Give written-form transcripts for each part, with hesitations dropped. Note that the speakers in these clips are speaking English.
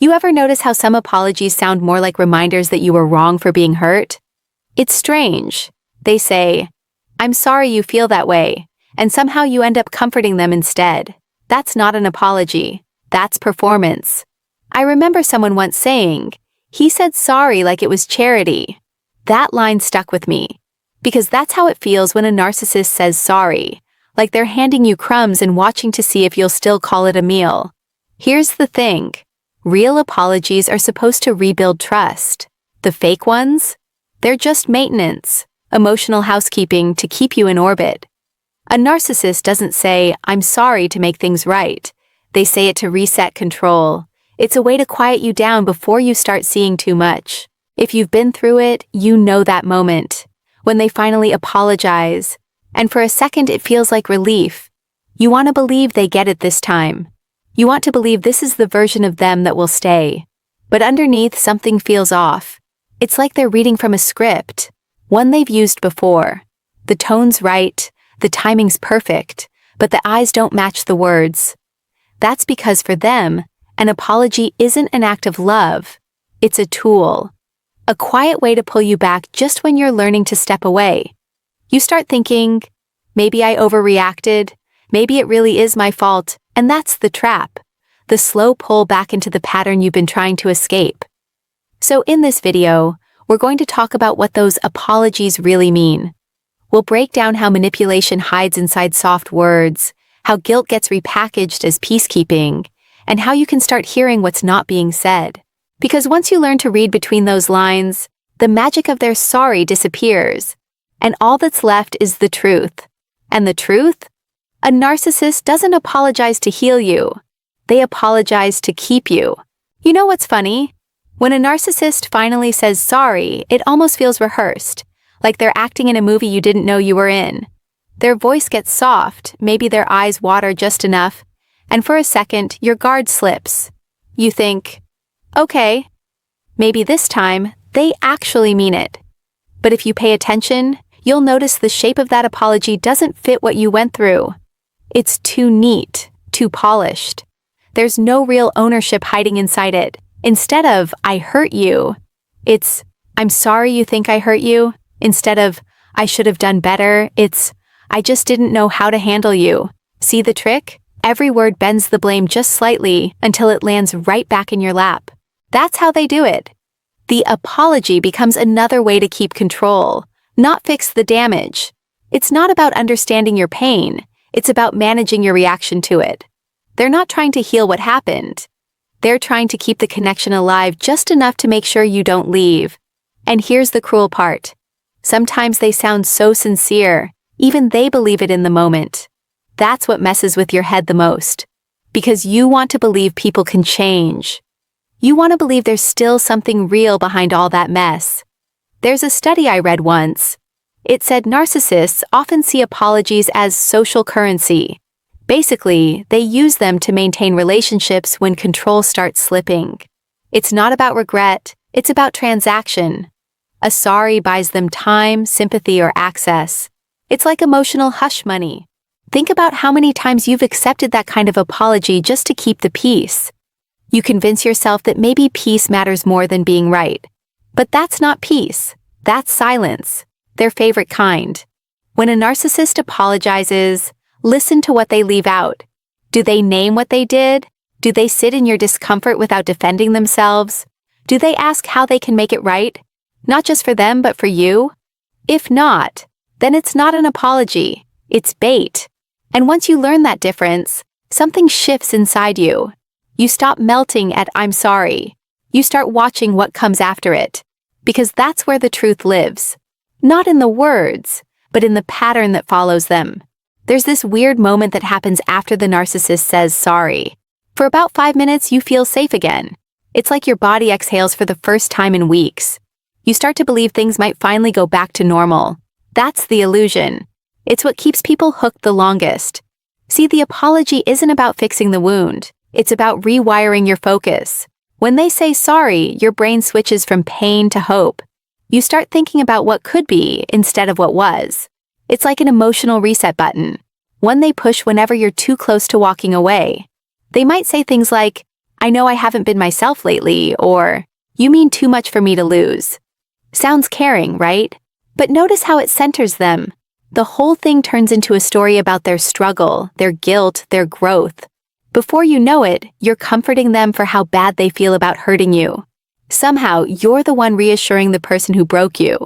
You ever notice how some apologies sound more like reminders that you were wrong for being hurt? It's strange. They say, "I'm sorry you feel that way," and somehow you end up comforting them instead. That's not an apology. That's performance. I remember someone once saying, "He said sorry like it was charity." That line stuck with me, because that's how it feels when a narcissist says sorry, like they're handing you crumbs and watching to see if you'll still call it a meal. Here's the thing. Real apologies are supposed to rebuild trust. The fake ones? They're just maintenance, emotional housekeeping to keep you in orbit. A narcissist doesn't say, "I'm sorry," to make things right. They say it to reset control. It's a way to quiet you down before you start seeing too much. If you've been through it, you know that moment, when they finally apologize, and for a second it feels like relief. You want to believe they get it this time. You want to believe this is the version of them that will stay. But underneath, something feels off. It's like they're reading from a script, one they've used before. The tone's right, the timing's perfect, but the eyes don't match the words. That's because for them, an apology isn't an act of love. It's a tool. A quiet way to pull you back just when you're learning to step away. You start thinking, maybe I overreacted, maybe it really is my fault, and that's the trap. The slow pull back into the pattern you've been trying to escape. So in this video, we're going to talk about what those apologies really mean. We'll break down how manipulation hides inside soft words, how guilt gets repackaged as peacekeeping, and how you can start hearing what's not being said. Because once you learn to read between those lines, the magic of their sorry disappears, and all that's left is the truth. And the truth? A narcissist doesn't apologize to heal you. They apologize to keep you. You know what's funny? When a narcissist finally says sorry, it almost feels rehearsed, like they're acting in a movie you didn't know you were in. Their voice gets soft, maybe their eyes water just enough, and for a second, your guard slips. You think, okay, maybe this time, they actually mean it. But if you pay attention, you'll notice the shape of that apology doesn't fit what you went through. It's too neat, too polished. There's no real ownership hiding inside it. Instead of, "I hurt you," it's, "I'm sorry you think I hurt you." Instead of, "I should have done better," it's, "I just didn't know how to handle you." See the trick? Every word bends the blame just slightly until it lands right back in your lap. That's how they do it. The apology becomes another way to keep control, not fix the damage. It's not about understanding your pain. It's about managing your reaction to it. They're not trying to heal what happened. They're trying to keep the connection alive just enough to make sure you don't leave. And here's the cruel part. Sometimes they sound so sincere, even they believe it in the moment. That's what messes with your head the most. Because you want to believe people can change. You want to believe there's still something real behind all that mess. There's a study I read once. It said narcissists often see apologies as social currency. Basically, they use them to maintain relationships when control starts slipping. It's not about regret, it's about transaction. A sorry buys them time, sympathy, or access. It's like emotional hush money. Think about how many times you've accepted that kind of apology just to keep the peace. You convince yourself that maybe peace matters more than being right. But that's not peace. That's silence. Their favorite kind. When a narcissist apologizes, listen to what they leave out. Do they name what they did? Do they sit in your discomfort without defending themselves? Do they ask how they can make it right? Not just for them, but for you? If not, then it's not an apology. It's bait. And once you learn that difference, something shifts inside you. You stop melting at "I'm sorry." You start watching what comes after it. Because that's where the truth lives. Not in the words, but in the pattern that follows them. There's this weird moment that happens after the narcissist says sorry. For about 5 minutes, you feel safe again. It's like your body exhales for the first time in weeks. You start to believe things might finally go back to normal. That's the illusion. It's what keeps people hooked the longest. See, the apology isn't about fixing the wound. It's about rewiring your focus. When they say sorry, your brain switches from pain to hope. You start thinking about what could be instead of what was. It's like an emotional reset button, one they push whenever you're too close to walking away. They might say things like, I know I haven't been myself lately, or you mean too much for me to lose. Sounds caring, right? But notice how it centers them. The whole thing turns into a story about their struggle, their guilt, their growth. Before you know it, you're comforting them for how bad they feel about hurting you. Somehow, you're the one reassuring the person who broke you.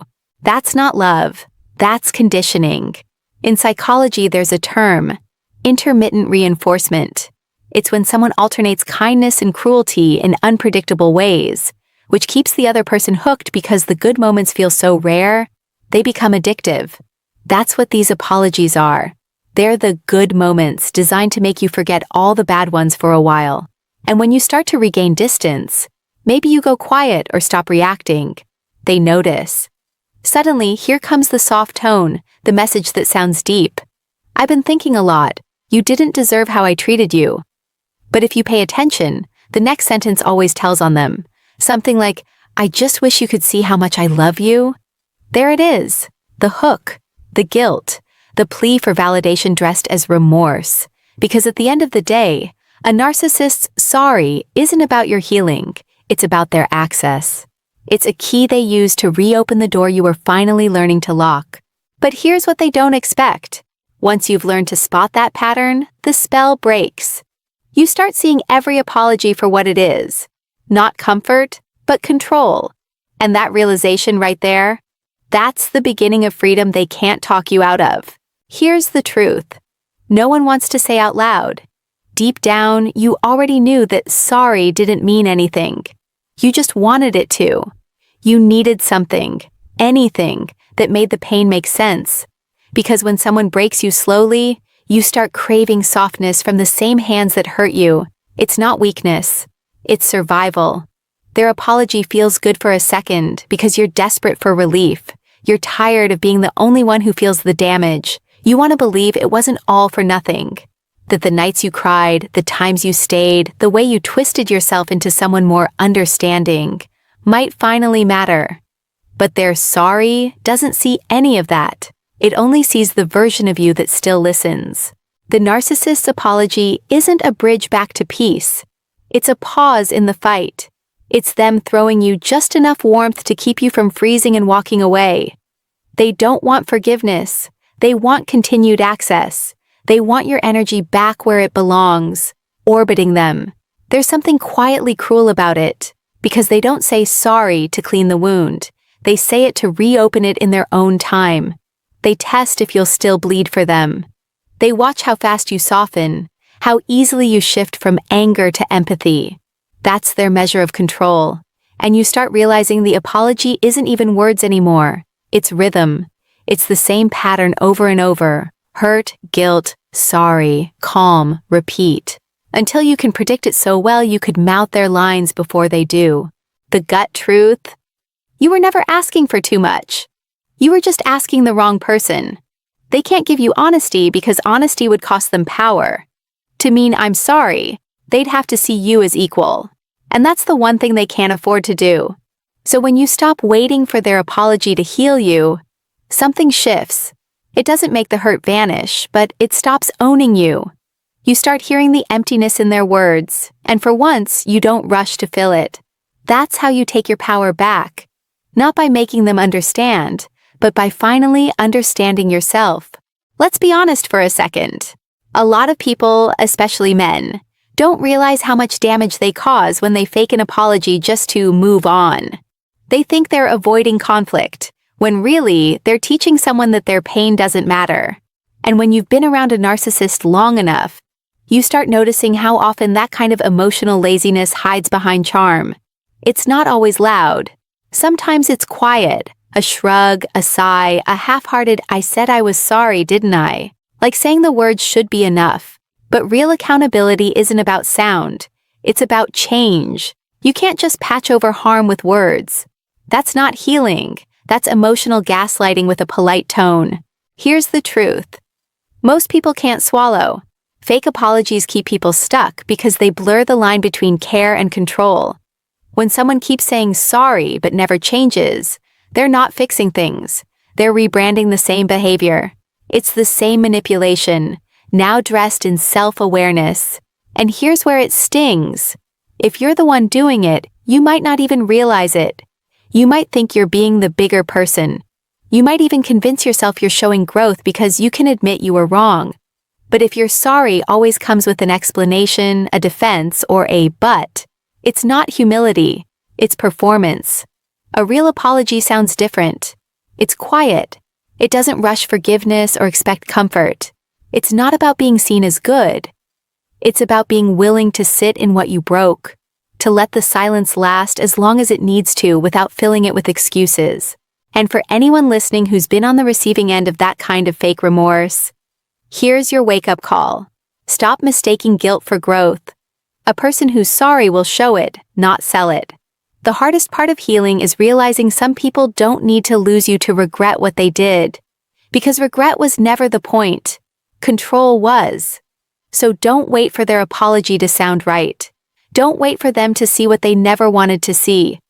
That's not love. That's conditioning. In psychology, there's a term, intermittent reinforcement. It's when someone alternates kindness and cruelty in unpredictable ways, which keeps the other person hooked because the good moments feel so rare, they become addictive. That's what these apologies are. They're the good moments designed to make you forget all the bad ones for a while. And when you start to regain distance, maybe you go quiet or stop reacting, they notice. Suddenly, here comes the soft tone, the message that sounds deep. I've been thinking a lot. You didn't deserve how I treated you. But if you pay attention, the next sentence always tells on them. Something like, I just wish you could see how much I love you. There it is. The hook, the guilt, the plea for validation dressed as remorse. Because at the end of the day, a narcissist's sorry isn't about your healing. It's about their access. It's a key they use to reopen the door you were finally learning to lock. But here's what they don't expect. Once you've learned to spot that pattern, the spell breaks. You start seeing every apology for what it is. Not comfort, but control. And that realization right there, that's the beginning of freedom they can't talk you out of. Here's the truth. No one wants to say out loud. Deep down, you already knew that sorry didn't mean anything. You just wanted it to. You needed something, anything, that made the pain make sense. Because when someone breaks you slowly, you start craving softness from the same hands that hurt you. It's not weakness. It's survival. Their apology feels good for a second because you're desperate for relief. You're tired of being the only one who feels the damage. You want to believe it wasn't all for nothing. That the nights you cried, the times you stayed, the way you twisted yourself into someone more understanding might finally matter. But their sorry doesn't see any of that. It only sees the version of you that still listens. The narcissist's apology isn't a bridge back to peace. It's a pause in the fight. It's them throwing you just enough warmth to keep you from freezing and walking away. They don't want forgiveness. They want continued access. They want your energy back where it belongs, orbiting them. There's something quietly cruel about it, because they don't say sorry to clean the wound. They say it to reopen it in their own time. They test if you'll still bleed for them. They watch how fast you soften, how easily you shift from anger to empathy. That's their measure of control. And you start realizing the apology isn't even words anymore. It's rhythm. It's the same pattern over and over. Hurt, guilt, sorry, calm, repeat. Until you can predict it so well you could mouth their lines before they do. The gut truth? You were never asking for too much. You were just asking the wrong person. They can't give you honesty because honesty would cost them power. To mean I'm sorry, they'd have to see you as equal. And that's the one thing they can't afford to do. So when you stop waiting for their apology to heal you, something shifts. It doesn't make the hurt vanish, but it stops owning you. You start hearing the emptiness in their words, and for once, you don't rush to fill it. That's how you take your power back. Not by making them understand, but by finally understanding yourself. Let's be honest for a second. A lot of people, especially men, don't realize how much damage they cause when they fake an apology just to move on. They think they're avoiding conflict, when really, they're teaching someone that their pain doesn't matter. And when you've been around a narcissist long enough, you start noticing how often that kind of emotional laziness hides behind charm. It's not always loud. Sometimes it's quiet, a shrug, a sigh, a half-hearted "I said I was sorry, didn't I?" Like saying the words should be enough. But real accountability isn't about sound. It's about change. You can't just patch over harm with words. That's not healing. That's emotional gaslighting with a polite tone. Here's the truth. Most people can't swallow. Fake apologies keep people stuck because they blur the line between care and control. When someone keeps saying sorry but never changes, they're not fixing things. They're rebranding the same behavior. It's the same manipulation, now dressed in self-awareness. And here's where it stings. If you're the one doing it, you might not even realize it. You might think you're being the bigger person. You might even convince yourself you're showing growth because you can admit you were wrong. But if your sorry always comes with an explanation, a defense, or a but, it's not humility, it's performance. A real apology sounds different. It's quiet. It doesn't rush forgiveness or expect comfort. It's not about being seen as good. It's about being willing to sit in what you broke, to let the silence last as long as it needs to without filling it with excuses. And for anyone listening who's been on the receiving end of that kind of fake remorse, here's your wake-up call. Stop mistaking guilt for growth. A person who's sorry will show it, not sell it. The hardest part of healing is realizing some people don't need to lose you to regret what they did. Because regret was never the point. Control was. So don't wait for their apology to sound right. Don't wait for them to see what they never wanted to see.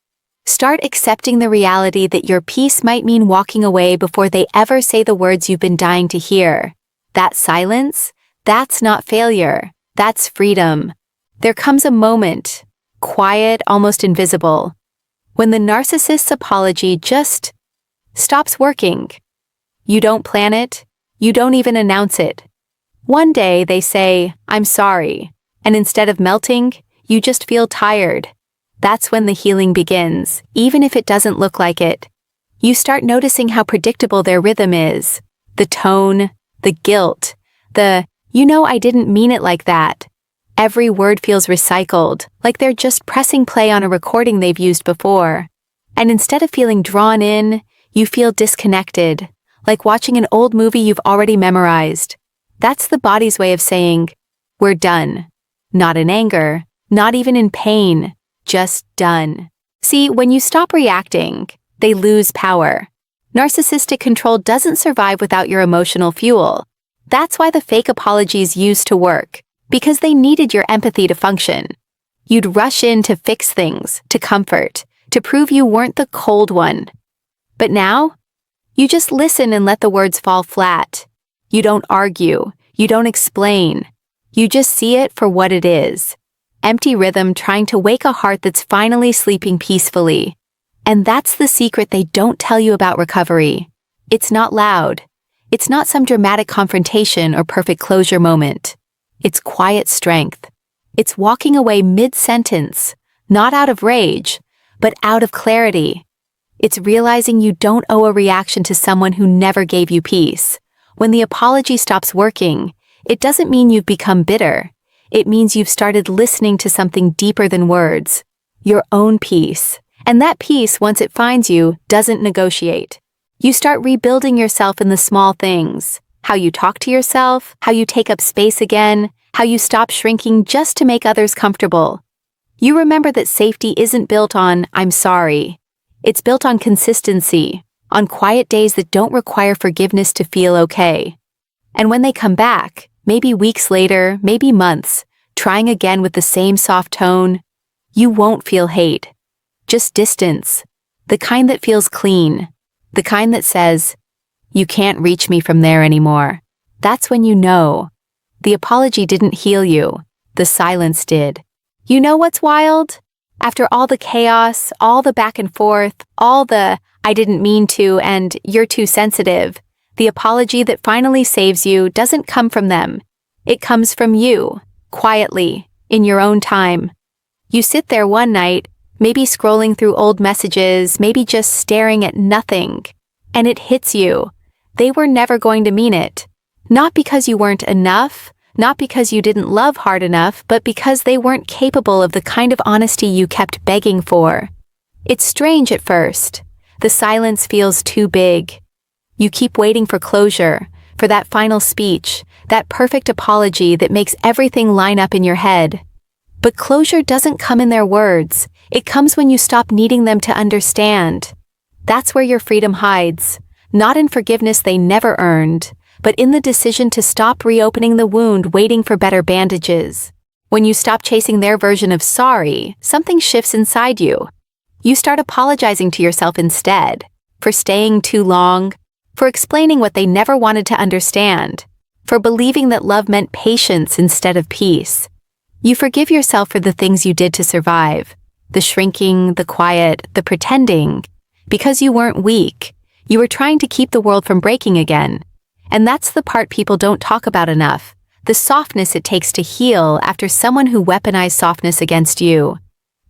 Start accepting the reality that your peace might mean walking away before they ever say the words you've been dying to hear. That silence? That's not failure. That's freedom. There comes a moment, quiet, almost invisible, when the narcissist's apology just stops working. You don't plan it. You don't even announce it. One day they say, "I'm sorry," and instead of melting, you just feel tired. That's when the healing begins, even if it doesn't look like it. You start noticing how predictable their rhythm is. The tone, the guilt, I didn't mean it like that. Every word feels recycled, like they're just pressing play on a recording they've used before. And instead of feeling drawn in, you feel disconnected, like watching an old movie you've already memorized. That's the body's way of saying, "We're done." Not in anger, not even in pain, just done. See, when you stop reacting, they lose power. Narcissistic control doesn't survive without your emotional fuel. That's why the fake apologies used to work, because they needed your empathy to function. You'd rush in to fix things, to comfort, to prove you weren't the cold one. But now, you just listen and let the words fall flat. You don't argue, you don't explain. You just see it for what it is. Empty rhythm trying to wake a heart that's finally sleeping peacefully. And that's the secret they don't tell you about recovery. It's not loud. It's not some dramatic confrontation or perfect closure moment. It's quiet strength. It's walking away mid-sentence, not out of rage, but out of clarity. It's realizing you don't owe a reaction to someone who never gave you peace. When the apology stops working, it doesn't mean you've become bitter. It means you've started listening to something deeper than words, your own peace. And that peace, once it finds you, doesn't negotiate. You start rebuilding yourself in the small things. How you talk to yourself, how you take up space again, how you stop shrinking just to make others comfortable. You remember that safety isn't built on "I'm sorry." It's built on consistency, on quiet days that don't require forgiveness to feel okay. And when they come back, maybe weeks later, maybe months, trying again with the same soft tone, you won't feel hate. Just distance. The kind that feels clean. The kind that says, "You can't reach me from there anymore." That's when you know. The apology didn't heal you. The silence did. You know what's wild? After all the chaos, all the back and forth, all the "I didn't mean to" and "you're too sensitive," the apology that finally saves you doesn't come from them. It comes from you, quietly, in your own time. You sit there one night, maybe scrolling through old messages, maybe just staring at nothing, and it hits you. They were never going to mean it. Not because you weren't enough, not because you didn't love hard enough, but because they weren't capable of the kind of honesty you kept begging for. It's strange at first. The silence feels too big. You keep waiting for closure, for that final speech, that perfect apology that makes everything line up in your head. But closure doesn't come in their words. It comes when you stop needing them to understand. That's where your freedom hides, not in forgiveness they never earned, but in the decision to stop reopening the wound waiting for better bandages. When you stop chasing their version of sorry, something shifts inside you. You start apologizing to yourself instead, for staying too long, for explaining what they never wanted to understand, for believing that love meant patience instead of peace. You forgive yourself for the things you did to survive, the shrinking, the quiet, the pretending, because you weren't weak. You were trying to keep the world from breaking again. And that's the part people don't talk about enough, the softness it takes to heal after someone who weaponized softness against you.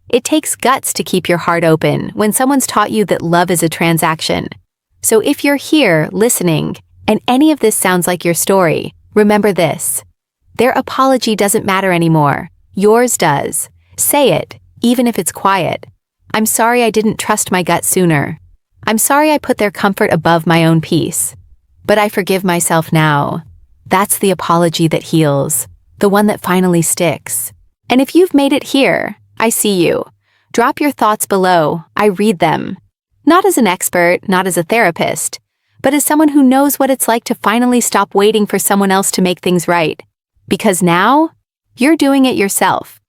It takes guts to keep your heart open when someone's taught you that love is a transaction. So if you're here, listening, and any of this sounds like your story, remember this. Their apology doesn't matter anymore. Yours does. Say it, even if it's quiet. I'm sorry I didn't trust my gut sooner. I'm sorry I put their comfort above my own peace. But I forgive myself now. That's the apology that heals, the one that finally sticks. And if you've made it here, I see you. Drop your thoughts below. I read them. Not as an expert, not as a therapist, but as someone who knows what it's like to finally stop waiting for someone else to make things right. Because now, you're doing it yourself.